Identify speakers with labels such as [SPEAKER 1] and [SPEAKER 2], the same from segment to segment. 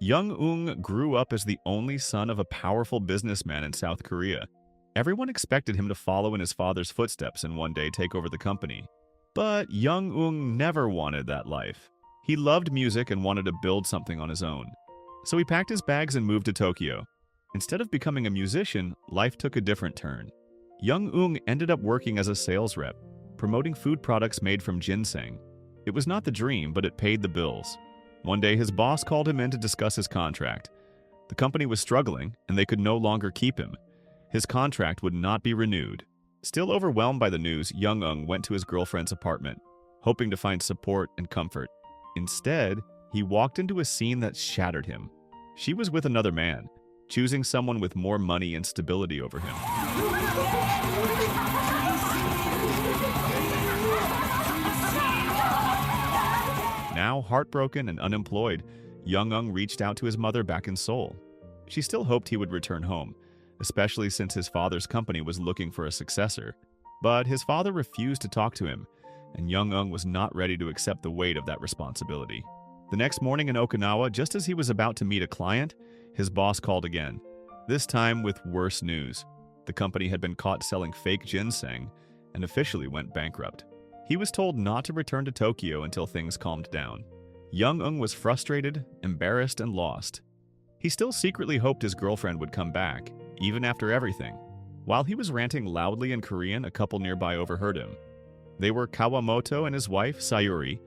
[SPEAKER 1] Young-eung grew up as the only son of a powerful businessman in South Korea. Everyone expected him to follow in his father's footsteps and one day take over the company. But Young-eung never wanted that life. He loved music and wanted to build something on his own. So he packed his bags and moved to Tokyo. Instead of becoming a musician, life took a different turn. Young-eung ended up working as a sales rep, promoting food products made from ginseng. It was not the dream, but it paid the bills. One day, his boss called him in to discuss his contract. The company was struggling, and they could no longer keep him. His contract would not be renewed. Still overwhelmed by the news, Young-eung went to his girlfriend's apartment, hoping to find support and comfort. Instead, he walked into a scene that shattered him. She was with another man, choosing someone with more money and stability over him. Now heartbroken and unemployed, Young-eung reached out to his mother back in Seoul. She still hoped he would return home, especially since his father's company was looking for a successor. But his father refused to talk to him, and Young-eung was not ready to accept the weight of that responsibility. The next morning in Okinawa, just as he was about to meet a client, his boss called again, this time with worse news. The company had been caught selling fake ginseng and officially went bankrupt. He was told not to return to Tokyo until things calmed down. Young-eung was frustrated, embarrassed, and lost. He still secretly hoped his girlfriend would come back, even after everything. While he was ranting loudly in Korean, a couple nearby overheard him. They were Kawamoto and his wife, Sayuri,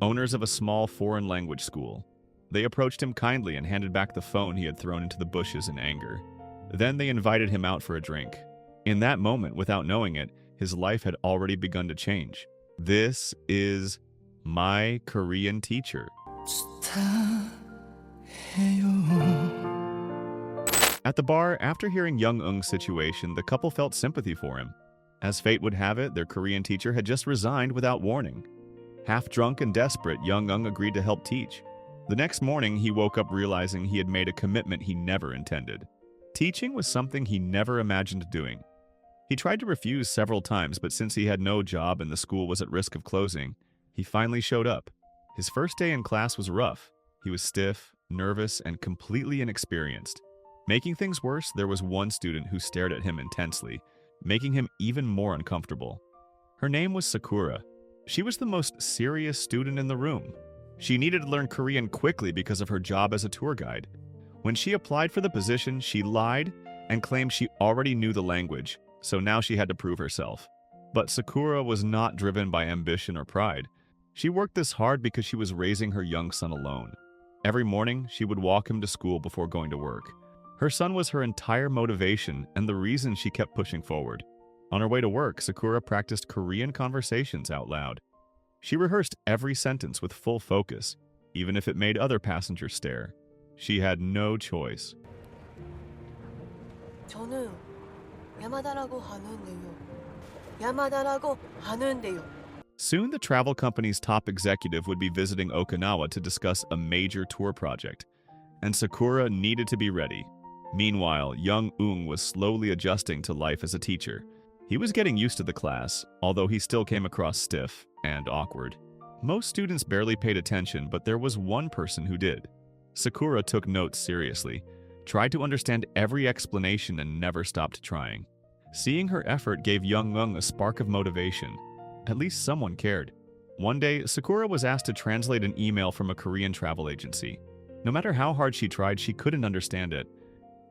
[SPEAKER 1] owners of a small foreign language school. They approached him kindly and handed back the phone he had thrown into the bushes in anger. Then they invited him out for a drink. In that moment, without knowing it, his life had already begun to change. This is my Korean teacher. At the bar, after hearing Young-eung's situation, the couple felt sympathy for him. As fate would have it, their Korean teacher had just resigned without warning. Half drunk and desperate, Young-eung agreed to help teach. The next morning, he woke up realizing he had made a commitment he never intended. Teaching was something he never imagined doing. He tried to refuse several times, but since he had no job and the school was at risk of closing, he finally showed up. His first day in class was rough. He was stiff, nervous, and completely inexperienced. Making things worse, there was one student who stared at him intensely, making him even more uncomfortable. Her name was Sakura. She was the most serious student in the room. She needed to learn Korean quickly because of her job as a tour guide. When she applied for the position, she lied and claimed she already knew the language, so now she had to prove herself. But Sakura was not driven by ambition or pride. She worked this hard because she was raising her young son alone. Every morning, she would walk him to school before going to work. Her son was her entire motivation and the reason she kept pushing forward. On her way to work, Sakura practiced Korean conversations out loud. She rehearsed every sentence with full focus, even if it made other passengers stare. She had no choice.
[SPEAKER 2] 저는 야마다라고 하는데요. 야마다라고 하는데요.
[SPEAKER 1] Soon, the travel company's top executive would be visiting Okinawa to discuss a major tour project, and Sakura needed to be ready. Meanwhile, Young-eung was slowly adjusting to life as a teacher. He was getting used to the class, although he still came across stiff and awkward. Most students barely paid attention, but there was one person who did. Sakura took notes seriously, tried to understand every explanation, and never stopped trying. Seeing her effort gave Young-eung a spark of motivation. At least someone cared. One day, Sakura was asked to translate an email from a Korean travel agency. No matter how hard she tried, she couldn't understand it.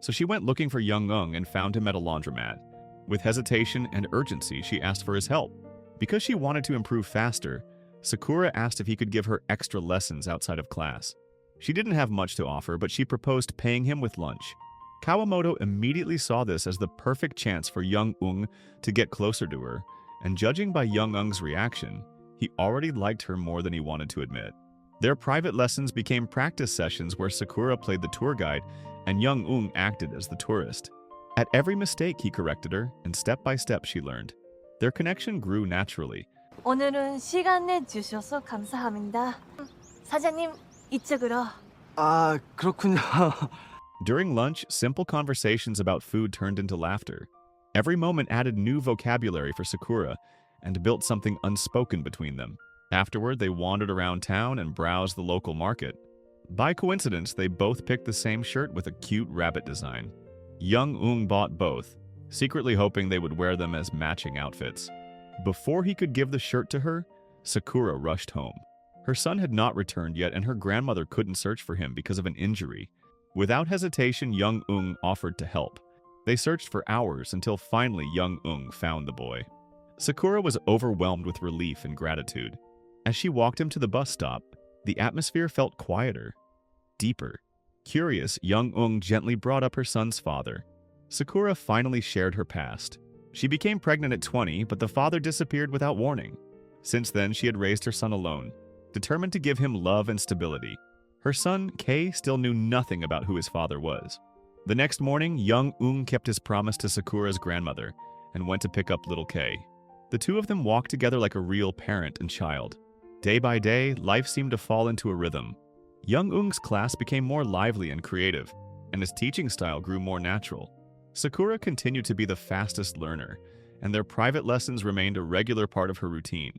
[SPEAKER 1] So she went looking for Young-eung and found him at a laundromat. With hesitation and urgency, she asked for his help. Because she wanted to improve faster, Sakura asked if he could give her extra lessons outside of class. She didn't have much to offer, but she proposed paying him with lunch. Kawamoto immediately saw this as the perfect chance for Young-eung to get closer to her, and judging by Young-eung's reaction, he already liked her more than he wanted to admit. Their private lessons became practice sessions where Sakura played the tour guide and Young-eung acted as the tourist. At every mistake, he corrected her, and step by step she learned. Their connection grew naturally.
[SPEAKER 2] 오늘은 시간 내주셔서 감사합니다. 사장님, 이쪽으로.
[SPEAKER 3] 그렇군요.
[SPEAKER 1] During lunch, simple conversations about food turned into laughter. Every moment added new vocabulary for Sakura and built something unspoken between them. Afterward, they wandered around town and browsed the local market. By coincidence, they both picked the same shirt with a cute rabbit design. Young-eung bought both, secretly hoping they would wear them as matching outfits. Before he could give the shirt to her, Sakura rushed home. Her son had not returned yet, and her grandmother couldn't search for him because of an injury. Without hesitation, Young-eung offered to help. They searched for hours until finally Young-eung found the boy. Sakura was overwhelmed with relief and gratitude. As she walked him to the bus stop, the atmosphere felt quieter, deeper. Curious, Young-eung gently brought up her son's father. Sakura finally shared her past. She became pregnant at 20, but the father disappeared without warning. Since then, she had raised her son alone, determined to give him love and stability. Her son, Kei, still knew nothing about who his father was. The next morning, Young-eung kept his promise to Sakura's grandmother and went to pick up little Kei. The two of them walked together like a real parent and child. Day by day, life seemed to fall into a rhythm. Young-eung's class became more lively and creative, and his teaching style grew more natural. Sakura continued to be the fastest learner, and their private lessons remained a regular part of her routine.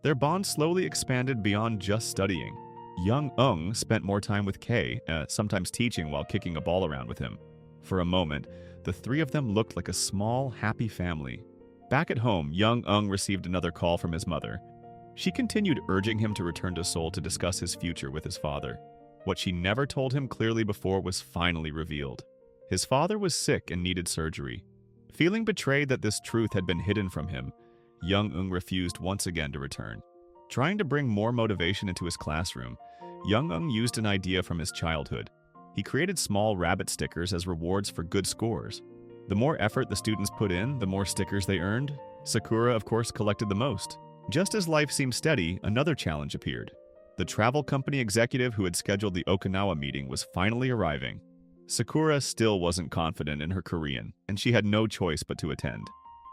[SPEAKER 1] Their bond slowly expanded beyond just studying. Young-eung spent more time with Kei, sometimes teaching while kicking a ball around with him. For a moment, the three of them looked like a small, happy family. Back at home, Young-eung received another call from his mother. She continued urging him to return to Seoul to discuss his future with his father. What she never told him clearly before was finally revealed. His father was sick and needed surgery. Feeling betrayed that this truth had been hidden from him, Young-eung refused once again to return. Trying to bring more motivation into his classroom, Young-eung used an idea from his childhood. He created small rabbit stickers as rewards for good scores. The more effort the students put in, the more stickers they earned. Sakura, of course, collected the most. Just as life seemed steady, another challenge appeared. The travel company executive who had scheduled the Okinawa meeting was finally arriving. Sakura still wasn't confident in her Korean, and she had no choice but to attend.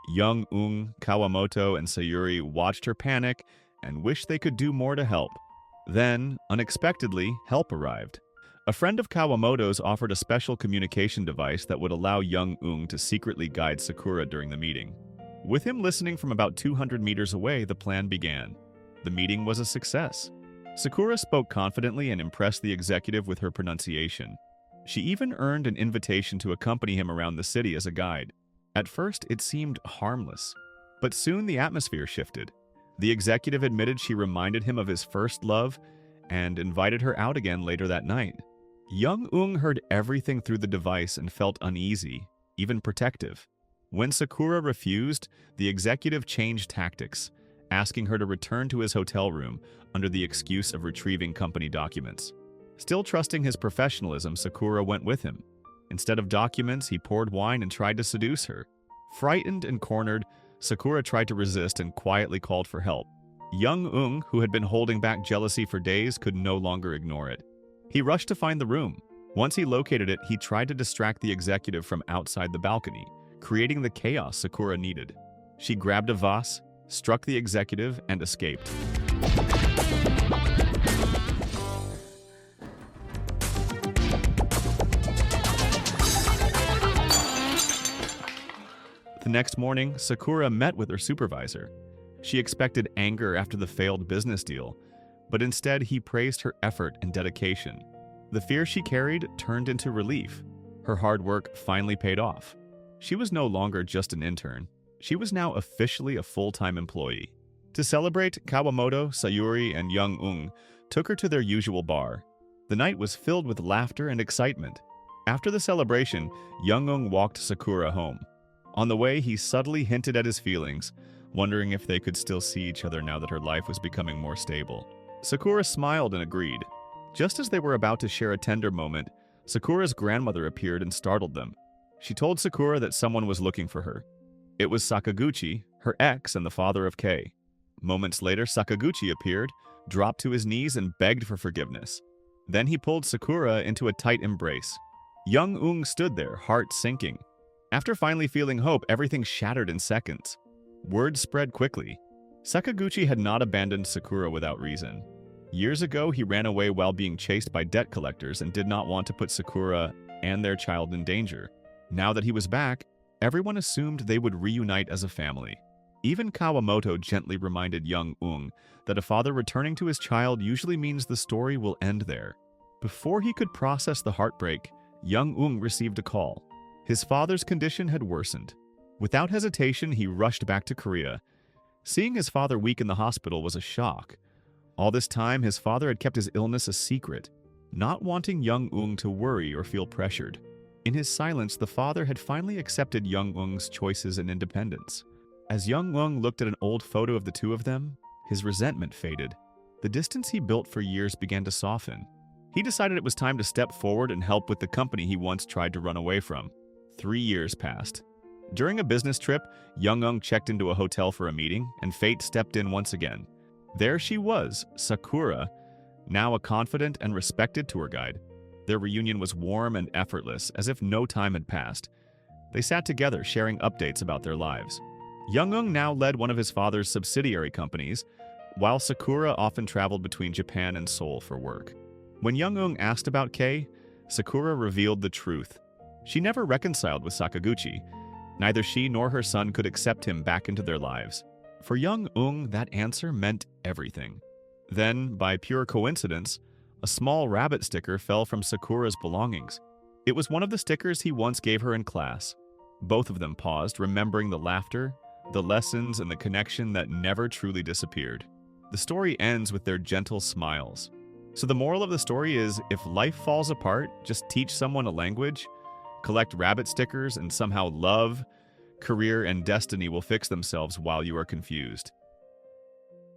[SPEAKER 1] Young-eung, Kawamoto, and Sayuri watched her panic and wished they could do more to help. Then, unexpectedly, help arrived. A friend of Kawamoto's offered a special communication device that would allow Young-eung to secretly guide Sakura during the meeting. With him listening from about 200 meters away, the plan began. The meeting was a success. Sakura spoke confidently and impressed the executive with her pronunciation. She even earned an invitation to accompany him around the city as a guide. At first, it seemed harmless, but soon the atmosphere shifted. The executive admitted she reminded him of his first love and invited her out again later that night. Young-eung heard everything through the device and felt uneasy, even protective. When Sakura refused, the executive changed tactics, asking her to return to his hotel room under the excuse of retrieving company documents. Still trusting his professionalism, Sakura went with him. Instead of documents, he poured wine and tried to seduce her. Frightened and cornered, Sakura tried to resist and quietly called for help. Young-eung, who had been holding back jealousy for days, could no longer ignore it. He rushed to find the room. Once he located it, he tried to distract the executive from outside the balcony, creating the chaos Sakura needed. She grabbed a vase, struck the executive, and escaped. The next morning, Sakura met with her supervisor. She expected anger after the failed business deal, but instead he praised her effort and dedication. The fear she carried turned into relief. Her hard work finally paid off. She was no longer just an intern. She was now officially a full-time employee. To celebrate, Kawamoto, Sayuri, and Young-eung took her to their usual bar. The night was filled with laughter and excitement. After the celebration, Young-eung walked Sakura home. On the way, he subtly hinted at his feelings, wondering if they could still see each other now that her life was becoming more stable. Sakura smiled and agreed. Just as they were about to share a tender moment, Sakura's grandmother appeared and startled them. She told Sakura that someone was looking for her. It was Sakaguchi, her ex and the father of Kei. Moments later, Sakaguchi appeared, dropped to his knees, and begged for forgiveness. Then he pulled Sakura into a tight embrace. Young-eung stood there, heart sinking. After finally feeling hope, everything shattered in seconds. Word spread quickly. Sakaguchi had not abandoned Sakura without reason. Years ago, he ran away while being chased by debt collectors and did not want to put Sakura and their child in danger. Now that he was back, everyone assumed they would reunite as a family. Even Kawamoto gently reminded Young-eung that a father returning to his child usually means the story will end there. Before he could process the heartbreak, young Ung received a call. His father's condition had worsened. Without hesitation, he rushed back to Korea. Seeing his father weak in the hospital was a shock. All this time, his father had kept his illness a secret, not wanting young Ung to worry or feel pressured. In his silence, the father had finally accepted young Ung's choices and independence. As young Ung looked at an old photo of the two of them, his resentment faded. The distance he built for years began to soften. He decided it was time to step forward and help with the company he once tried to run away from. 3 years passed. During a business trip, young Ung checked into a hotel for a meeting, and fate stepped in once again. There she was, Sakura, now a confident and respected tour guide. Their reunion was warm and effortless, as if no time had passed. They sat together, sharing updates about their lives. Young Ung now led one of his father's subsidiary companies, while Sakura often traveled between Japan and Seoul for work. When young Ung asked about Kei, Sakura revealed the truth. She never reconciled with Sakaguchi. Neither she nor her son could accept him back into their lives. For young Ung, that answer meant everything. Then, by pure coincidence, a small rabbit sticker fell from Sakura's belongings. It was one of the stickers he once gave her in class. Both of them paused, remembering the laughter, the lessons, and the connection that never truly disappeared. The story ends with their gentle smiles. So the moral of the story is, if life falls apart, just teach someone a language, collect rabbit stickers, and somehow love, career, and destiny will fix themselves while you are confused.